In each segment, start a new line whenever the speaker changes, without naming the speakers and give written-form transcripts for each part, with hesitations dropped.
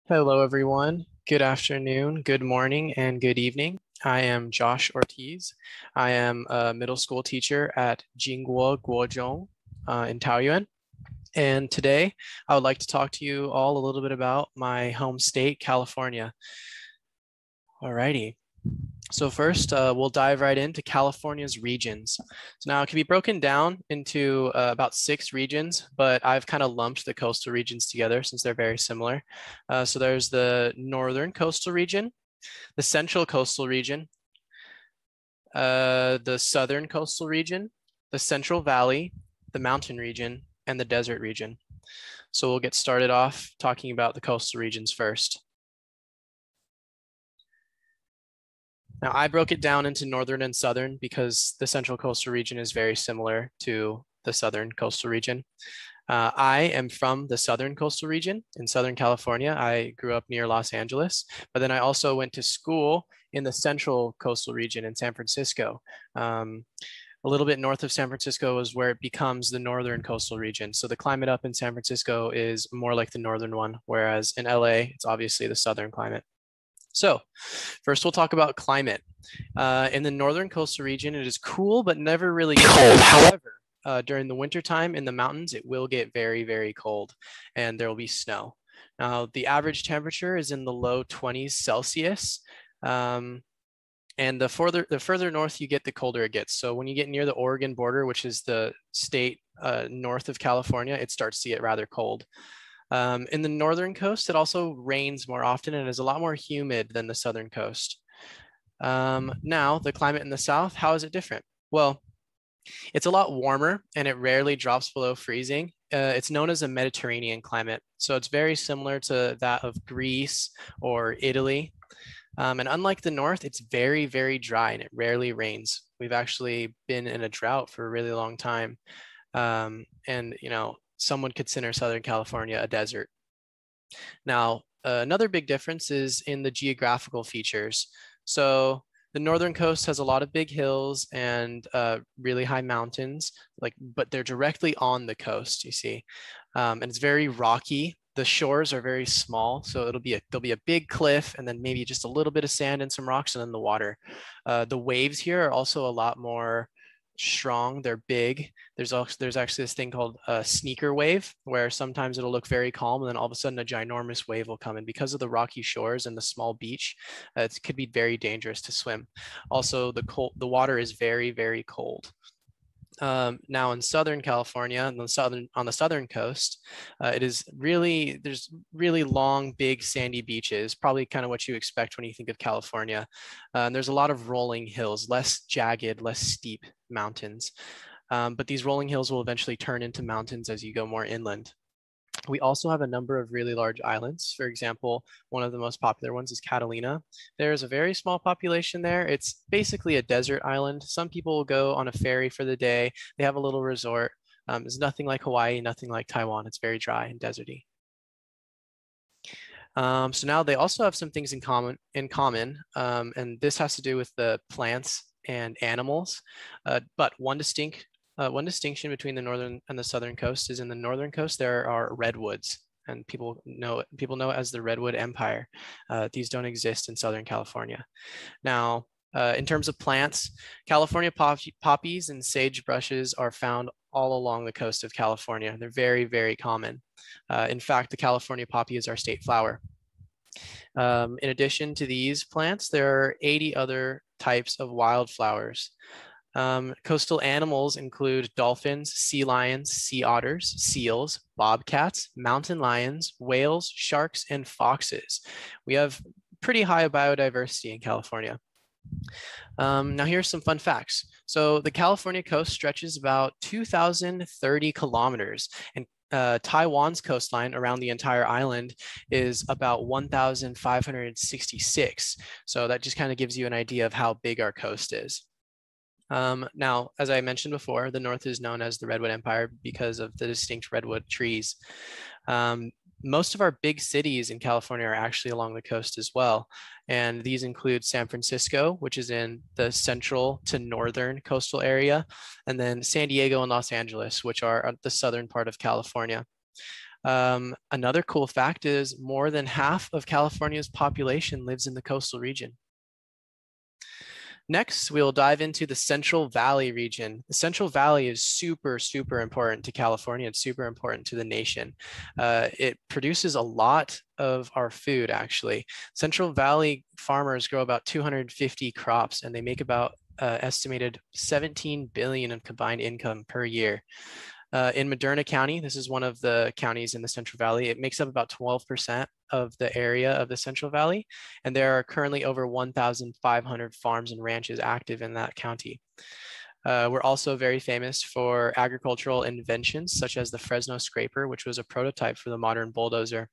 Hello, everyone. Good afternoon, good morning, and good evening. I am Josh Ortiz. I am a middle school teacher at Jinguo Guozhong in Taoyuan. And today I would like to talk to you all a little bit about my home state, California. Alrighty. So first, we'll dive right into California's regions. So now it can be broken down into about 6 regions, but I've kind of lumped the coastal regions together since they're very similar. So there's the northern coastal region, the central coastal region, the southern coastal region, the Central Valley, the mountain region, and the desert region. So we'll get started off talking about the coastal regions first. Now, I broke it down into northern and southern because the central coastal region is very similar to the southern coastal region. I am from the southern coastal region in Southern California. I grew up near Los Angeles, but then I also went to school in the central coastal region in San Francisco. A little bit north of San Francisco is where it becomes the northern coastal region. So the climate up in San Francisco is more like the northern one, whereas in LA, it's obviously the southern climate. So first we'll talk about climate. In the northern coastal region, it is cool, but never really cold. However, during the wintertime in the mountains, it will get very, very cold and there will be snow. Now, the average temperature is in the low 20s Celsius. And the further north you get, the colder it gets. So when you get near the Oregon border, which is the state north of California, it starts to get rather cold. In the northern coast, it also rains more often and is a lot more humid than the southern coast. Now, the climate in the south, how is it different? Well, it's a lot warmer and it rarely drops below freezing. It's known as a Mediterranean climate. So it's very similar to that of Greece or Italy. And unlike the north, it's very, very dry and it rarely rains. We've actually been in a drought for a really long time. And, you know, some would consider Southern California a desert. Now, another big difference is in the geographical features. So the northern coast has a lot of big hills and really high mountains, but they're directly on the coast, you see. And it's very rocky. The shores are very small, so there'll be a big cliff and then maybe just a little bit of sand and some rocks and then the water. The waves here are also a lot more strong. They're big. There's actually this thing called a sneaker wave where sometimes it'll look very calm and then all of a sudden a ginormous wave will come in. Because of the rocky shores and the small beach, it could be very dangerous to swim. Also, the water is very, very cold. Now in Southern California, on the southern coast, there's really long, big sandy beaches, probably kind of what you expect when you think of California. And there's a lot of rolling hills, less jagged, less steep mountains. But these rolling hills will eventually turn into mountains as you go more inland. We also have a number of really large islands. For example, one of the most popular ones is Catalina. There's a very small population there. It's basically a desert island. Some people will go on a ferry for the day. They have a little resort. It's nothing like Hawaii, nothing like Taiwan. It's very dry and deserty. So now they also have some things in common, and this has to do with the plants and animals. But one distinction between the northern and the southern coast is in the northern coast there are redwoods, and people know it as the Redwood Empire. These don't exist in Southern California. Now, in terms of plants, California poppies and sagebrushes are found all along the coast of California. They're very, very common. In fact, the California poppy is our state flower. In addition to these plants, there are 80 other types of wildflowers. Coastal animals include dolphins, sea lions, sea otters, seals, bobcats, mountain lions, whales, sharks, and foxes. We have pretty high biodiversity in California. Now here's some fun facts. So the California coast stretches about 2,030 kilometers, and Taiwan's coastline around the entire island is about 1,566. So that just kind of gives you an idea of how big our coast is. Now, as I mentioned before, the north is known as the Redwood Empire because of the distinct redwood trees. Most of our big cities in California are actually along the coast as well. And these include San Francisco, which is in the central to northern coastal area, and then San Diego and Los Angeles, which are the southern part of California. Another cool fact is more than half of California's population lives in the coastal region. Next, we'll dive into the Central Valley region. The Central Valley is super, super important to California. It's super important to the nation. It produces a lot of our food, actually. Central Valley farmers grow about 250 crops, and they make about estimated 17 billion in combined income per year. In Moderna County, this is one of the counties in the Central Valley. It makes up about 12% of the area of the Central Valley, and there are currently over 1,500 farms and ranches active in that county. We're also very famous for agricultural inventions, such as the Fresno scraper, which was a prototype for the modern bulldozer.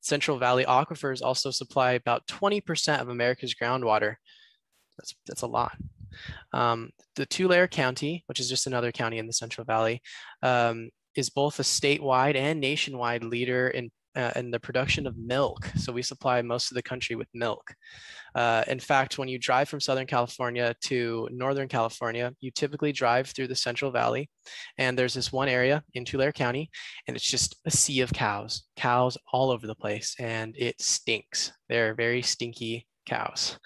Central Valley aquifers also supply about 20% of America's groundwater. That's a lot. The Tulare County, which is just another county in the Central Valley, is both a statewide and nationwide leader in the production of milk. So we supply most of the country with milk. In fact, when you drive from Southern California to Northern California, you typically drive through the Central Valley, and there's this one area in Tulare County, and it's just a sea of cows all over the place, and it stinks. They're very stinky cows.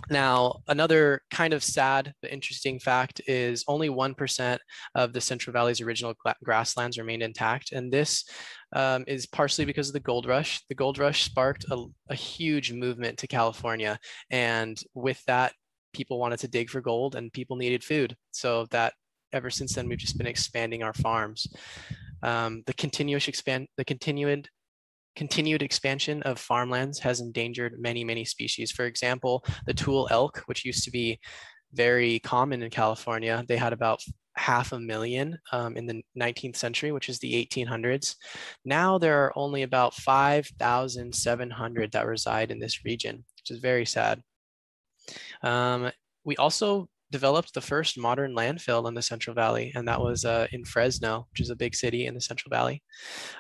Now, another kind of sad but interesting fact is only 1% of the Central Valley's original grasslands remained intact. And this is partially because of the gold rush. The gold rush sparked a huge movement to California. And with that, people wanted to dig for gold and people needed food. So that ever since then, we've just been expanding our farms. The continued expansion of farmlands has endangered many species. For example, the Tule elk, which used to be very common in California, they had about 500,000 in the 19th century, which is the 1800s. Now there are only about 5,700 that reside in this region, which is very sad. We also developed the first modern landfill in the Central Valley, and that was in Fresno, which is a big city in the Central Valley.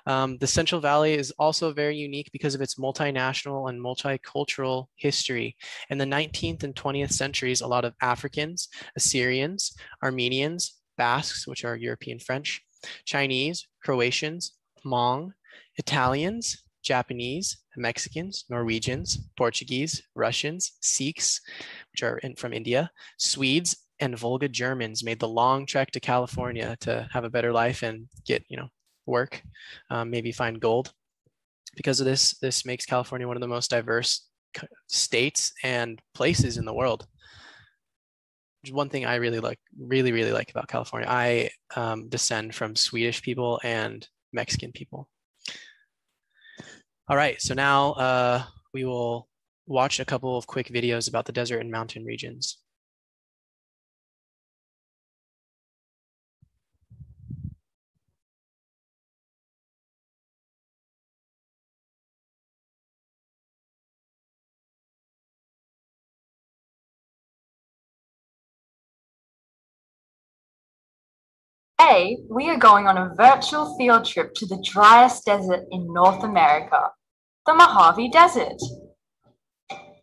The Central Valley is also very unique because of its multinational and multicultural history. In the 19th and 20th centuries, a lot of Africans, Assyrians, Armenians, Basques, which are European French, Chinese, Croatians, Hmong, Italians, Japanese, Mexicans, Norwegians, Portuguese, Russians, Sikhs, which are from India, Swedes, and Volga Germans made the long trek to California to have a better life and get, work, maybe find gold. Because of this makes California one of the most diverse states and places in the world. Which is one thing I really like about California. I descend from Swedish people and Mexican people. All right, so now we will watch a couple of quick videos about the desert and mountain regions.
Today, we are going on a virtual field trip to the driest desert in North America, the Mojave Desert.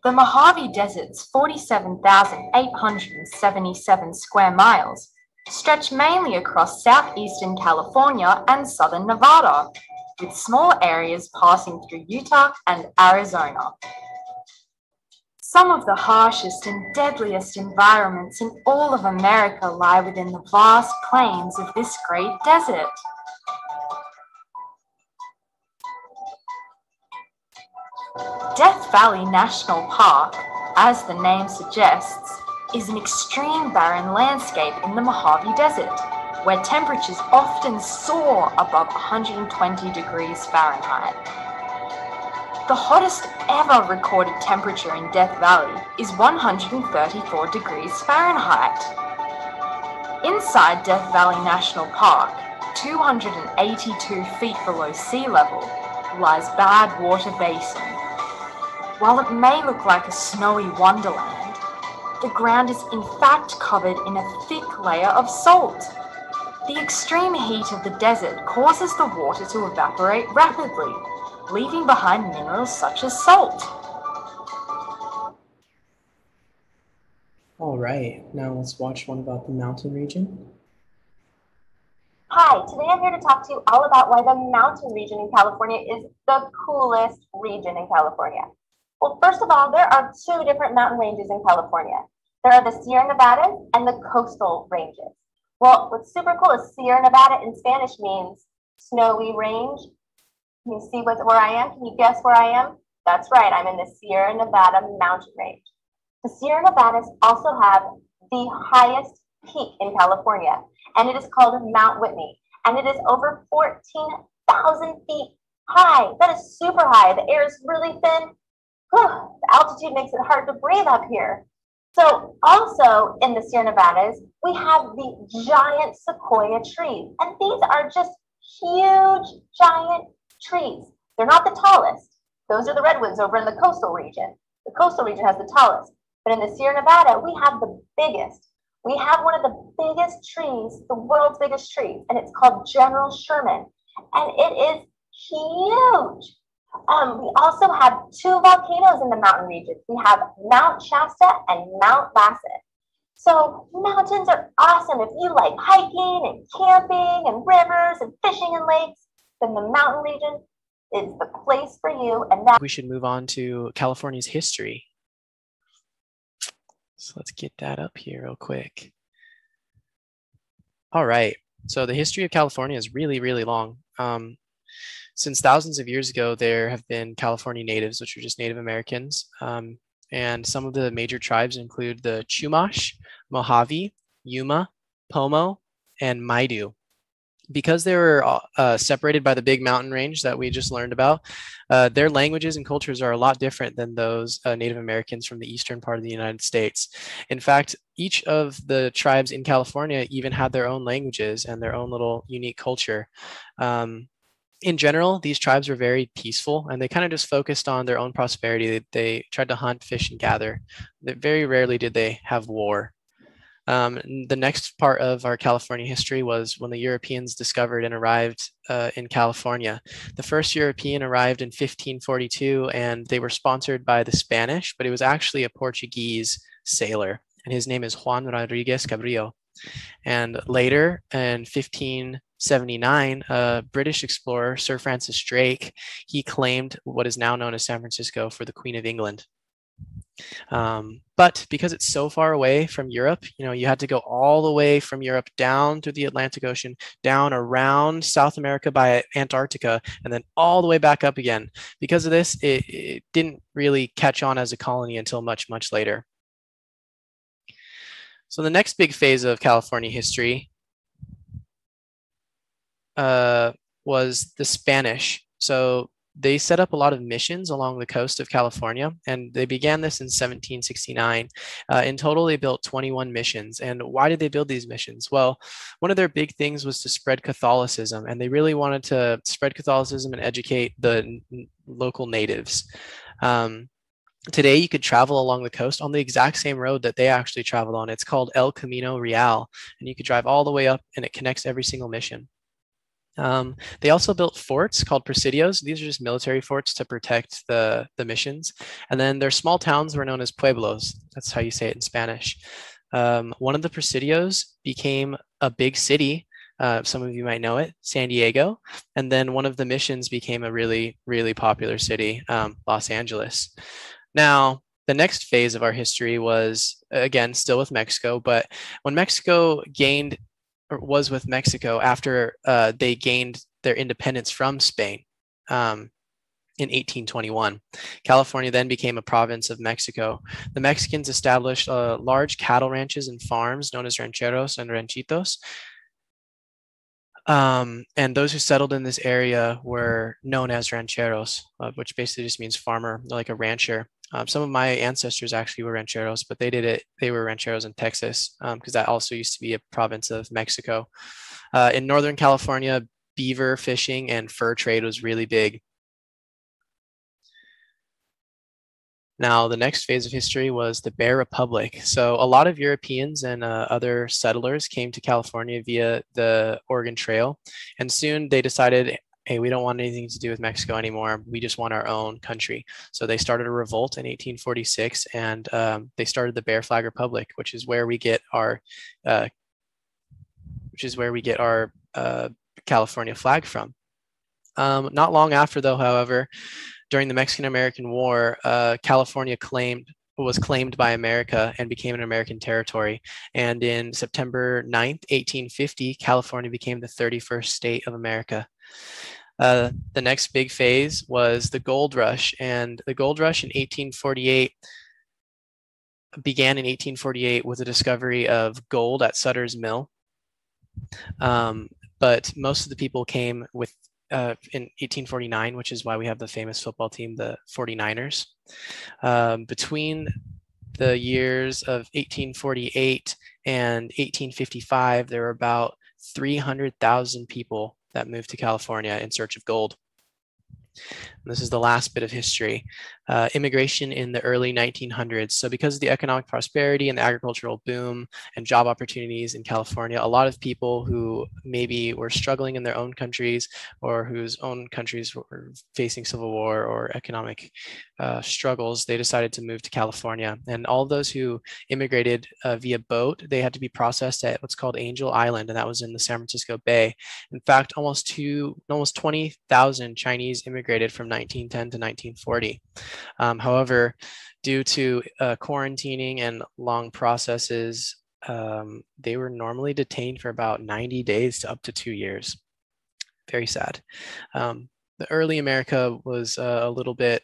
The Mojave Desert's 47,877 square miles stretch mainly across southeastern California and southern Nevada, with small areas passing through Utah and Arizona. Some of the harshest and deadliest environments in all of America lie within the vast plains of this great desert. Death Valley National Park, as the name suggests, is an extreme barren landscape in the Mojave Desert, where temperatures often soar above 120 degrees Fahrenheit. The hottest ever recorded temperature in Death Valley is 134 degrees Fahrenheit. Inside Death Valley National Park, 282 feet below sea level, lies Badwater Basin. While it may look like a snowy wonderland, the ground is in fact covered in a thick layer of salt. The extreme heat of the desert causes the water to evaporate rapidly, leaving behind minerals such as salt.
All right, now let's watch one about the mountain region.
Hi, today I'm here to talk to you all about why the mountain region in California is the coolest region in California. Well, first of all, there are two different mountain ranges in California. There are the Sierra Nevadas and the coastal ranges. Well, what's super cool is Sierra Nevada in Spanish means snowy range. Can you see where I am? Can you guess where I am? That's right, I'm in the Sierra Nevada mountain range. The Sierra Nevadas also have the highest peak in California, and it is called Mount Whitney, and it is over 14,000 feet high. That is super high. The air is really thin. Whew, the altitude makes it hard to breathe up here. So also in the Sierra Nevadas, we have the giant sequoia trees, and these are just huge, giant trees. They're not the tallest. Those are the redwoods over in the coastal region. The coastal region has the tallest, but in the Sierra Nevada, we have the biggest. We have one of the biggest trees, the world's biggest tree, and it's called General Sherman, and it is huge. We also have two volcanoes in the mountain region. We have Mount Shasta and Mount Lassen. So mountains are awesome. If you like hiking and camping and rivers and fishing and lakes, then the mountain region is the place for you. And that
We should move on to California's history. So let's get that up here real quick. All right. So the history of California is really, really long. Since thousands of years ago, there have been California natives, which are just Native Americans. And some of the major tribes include the Chumash, Mojave, Yuma, Pomo, and Maidu. Because they were separated by the big mountain range that we just learned about, their languages and cultures are a lot different than those Native Americans from the eastern part of the United States. In fact, each of the tribes in California even had their own languages and their own little unique culture. In general, these tribes were very peaceful, and they kind of just focused on their own prosperity. They tried to hunt, fish, and gather. Very rarely did they have war. The next part of our California history was when the Europeans discovered and arrived in California. The first European arrived in 1542, and they were sponsored by the Spanish, but it was actually a Portuguese sailor, and his name is Juan Rodriguez Cabrillo. And later, in 1579, British explorer Sir Francis Drake, he claimed what is now known as San Francisco for the Queen of England. But because it's so far away from Europe, you had to go all the way from Europe down through the Atlantic Ocean, down around South America by Antarctica, and then all the way back up again. Because of this, it didn't really catch on as a colony until much, much later. So the next big phase of California history was the Spanish. So they set up a lot of missions along the coast of California, and they began this in 1769. In total, they built 21 missions. And why did they build these missions? Well, one of their big things was to spread Catholicism, and they really wanted to spread Catholicism and educate the local natives. Today, you could travel along the coast on the exact same road that they actually traveled on. It's called El Camino Real, and you could drive all the way up, and it connects every single mission. They also built forts called presidios. These are just military forts to protect the missions. And then their small towns were known as pueblos. That's how you say it in Spanish. One of the presidios became a big city. Some of you might know it, San Diego. And then one of the missions became a really, really popular city, Los Angeles. Now, the next phase of our history was, again, still with Mexico, but when Mexico was with Mexico after they gained their independence from Spain in 1821. California then became a province of Mexico. The Mexicans established large cattle ranches and farms known as rancheros and ranchitos. And those who settled in this area were known as rancheros, which basically just means farmer, like a rancher. Some of my ancestors actually were rancheros, but they were rancheros in Texas, because that also used to be a province of Mexico. In Northern California, beaver fishing and fur trade was really big. Now, the next phase of history was the Bear Republic. So a lot of Europeans and other settlers came to California via the Oregon Trail, and soon they decided, hey, we don't want anything to do with Mexico anymore. We just want our own country. So they started a revolt in 1846, and they started the Bear Flag Republic, which is where we get our California flag from. Not long after, though, however, during the Mexican-American War, California was claimed by America and became an American territory. And in September 9th, 1850, California became the 31st state of America. The next big phase was the gold rush, and the gold rush in 1848 began in 1848 with the discovery of gold at Sutter's Mill. But most of the people came with in 1849, which is why we have the famous football team, the 49ers. Between the years of 1848 and 1855, there were about 300,000 people that moved to California in search of gold. And this is the last bit of history. Immigration in the early 1900s. So because of the economic prosperity and the agricultural boom and job opportunities in California, a lot of people who maybe were struggling in their own countries or whose own countries were facing civil war or economic struggles, they decided to move to California. And all those who immigrated via boat, they had to be processed at what's called Angel Island, and that was in the San Francisco Bay. In fact, almost 20,000 Chinese immigrated from 1910 to 1940. However, due to quarantining and long processes, they were normally detained for about 90 days to up to 2 years. Very sad. The early America was a little bit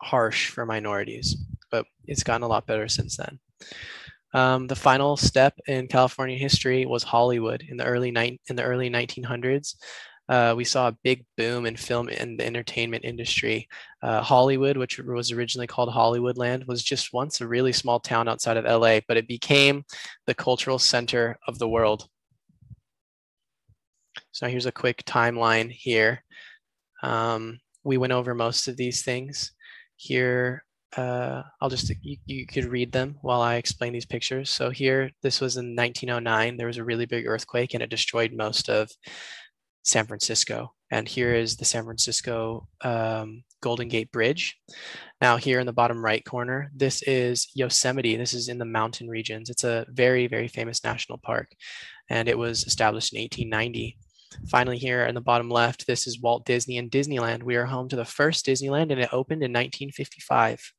harsh for minorities, but it's gotten a lot better since then. The final step in California history was Hollywood in the early 1900s. We saw a big boom in film and the entertainment industry. Hollywood, which was originally called Hollywoodland, was just once a really small town outside of LA, but it became the cultural center of the world. So here's a quick timeline here. We went over most of these things. Here, you could read them while I explain these pictures. So here, this was in 1909. There was a really big earthquake and it destroyed most of San Francisco. And here is the San Francisco Golden Gate Bridge. Now here in the bottom right corner, this is Yosemite. This is in the mountain regions. It's a very, very famous national park, and it was established in 1890. Finally, here in the bottom left, this is Walt Disney and Disneyland. We are home to the first Disneyland, and it opened in 1955.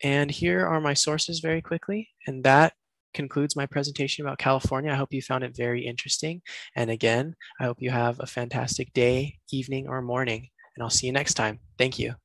And here are my sources very quickly, and that concludes my presentation about California. I hope you found it very interesting. And again, I hope you have a fantastic day, evening, or morning, and I'll see you next time. Thank you.